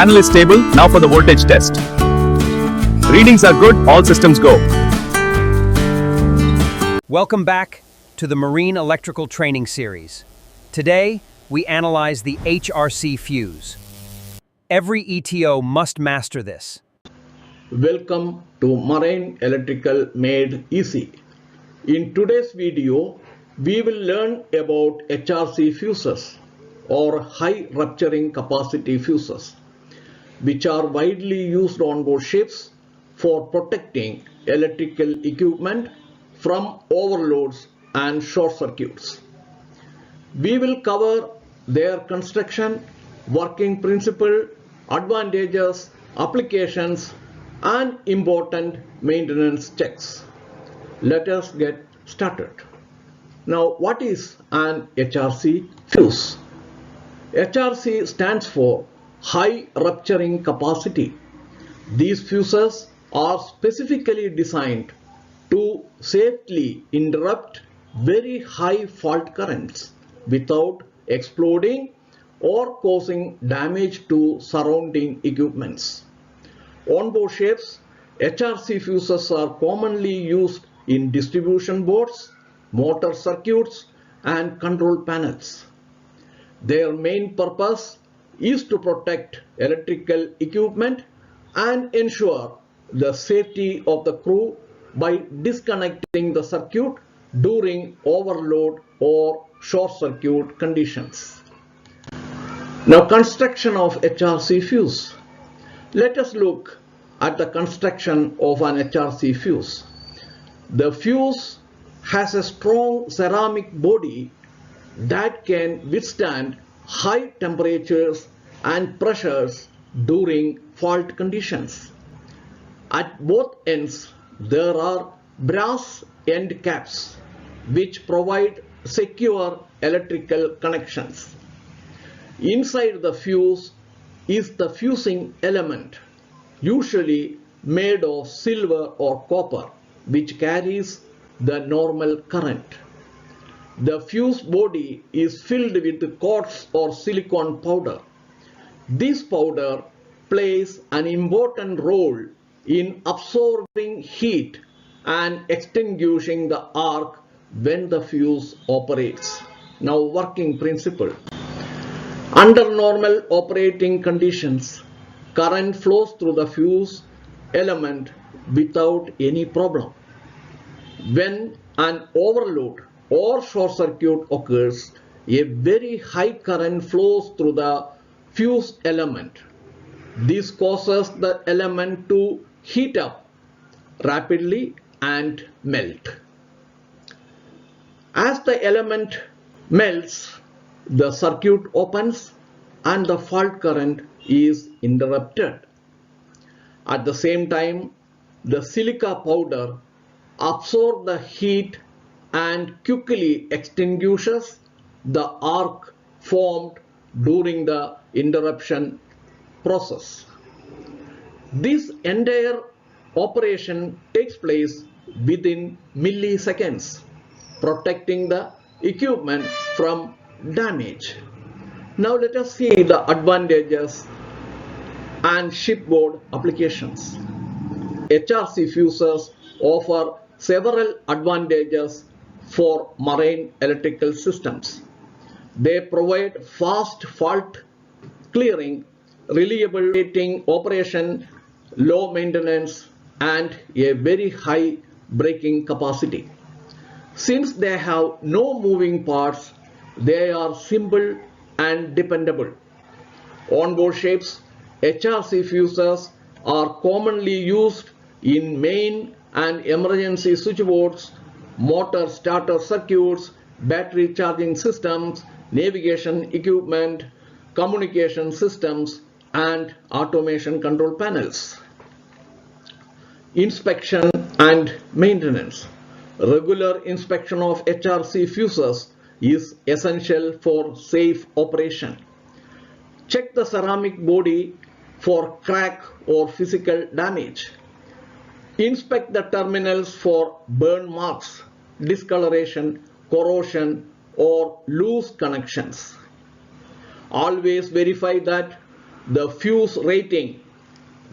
Panel is stable, now for the voltage test. Readings are good, all systems go. Welcome back to the Marine Electrical Training Series. Today, we analyze the HRC fuse. Every ETO must master this. Welcome to Marine Electrical Made Easy. In today's video, we will learn about HRC fuses or High Rupturing Capacity fuses, which are widely used on board ships for protecting electrical equipment from overloads and short circuits. We will cover their construction, working principle, advantages, applications, and important maintenance checks. Let us get started. Now, what is an HRC fuse? HRC stands for High Rupturing Capacity. These fuses are specifically designed to safely interrupt very high fault currents without exploding or causing damage to surrounding equipments. On-board ships, HRC fuses are commonly used in distribution boards, motor circuits, and control panels. Their main purpose is to protect electrical equipment and ensure the safety of the crew by disconnecting the circuit during overload or short circuit conditions. Now, construction of HRC fuse. Let us look at the construction of an HRC fuse. The fuse has a strong ceramic body that can withstand high temperatures and pressures during fault conditions. At both ends, there are brass end caps which provide secure electrical connections. Inside the fuse is the fusing element, usually made of silver or copper, which carries the normal current. The fuse body is filled with quartz or silicon powder. This powder plays an important role in absorbing heat and extinguishing the arc when the fuse operates. Now, working principle. Under normal operating conditions, current flows through the fuse element without any problem. When an overload or short circuit occurs, a very high current flows through the fuse element. This causes the element to heat up rapidly and melt. As the element melts, the circuit opens and the fault current is interrupted. At the same time, the silica powder absorbs the heat and quickly extinguishes the arc formed during the interruption process. This entire operation takes place within milliseconds, protecting the equipment from damage. Now let us see the advantages and shipboard applications. HRC fuses offer several advantages for marine electrical systems. They provide fast fault clearing, reliable rating operation, low maintenance, and a very high braking capacity. Since they have no moving parts, they are simple and dependable. On-board ships, HRC fuses are commonly used in main and emergency switchboards, motor starter circuits, battery charging systems, navigation equipment, communication systems, and automation control panels. Inspection and maintenance. Regular inspection of HRC fuses is essential for safe operation. Check the ceramic body for crack or physical damage. Inspect the terminals for burn marks, discoloration, corrosion, or loose connections. Always verify that the fuse rating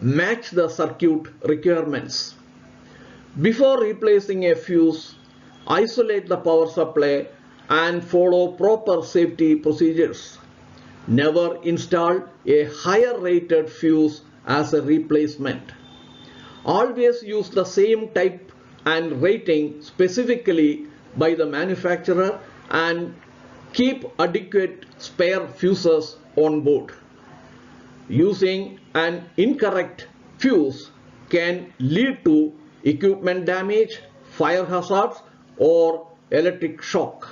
match the circuit requirements. Before replacing a fuse, isolate the power supply and follow proper safety procedures. Never install a higher rated fuse as a replacement. Always use the same type and rating specifically by the manufacturer and keep adequate spare fuses on board. Using an incorrect fuse can lead to equipment damage, fire hazards, or electric shock.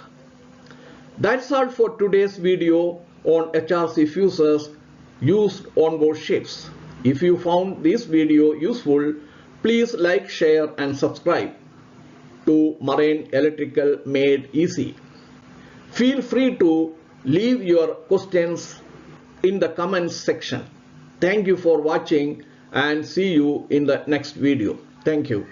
That's all for today's video on HRC fuses used on board ships. If you found this video useful, please like, share and subscribe to Marine Electrical Made Easy. Feel free to leave your questions in the comments section. Thank you for watching and see you in the next video. Thank you.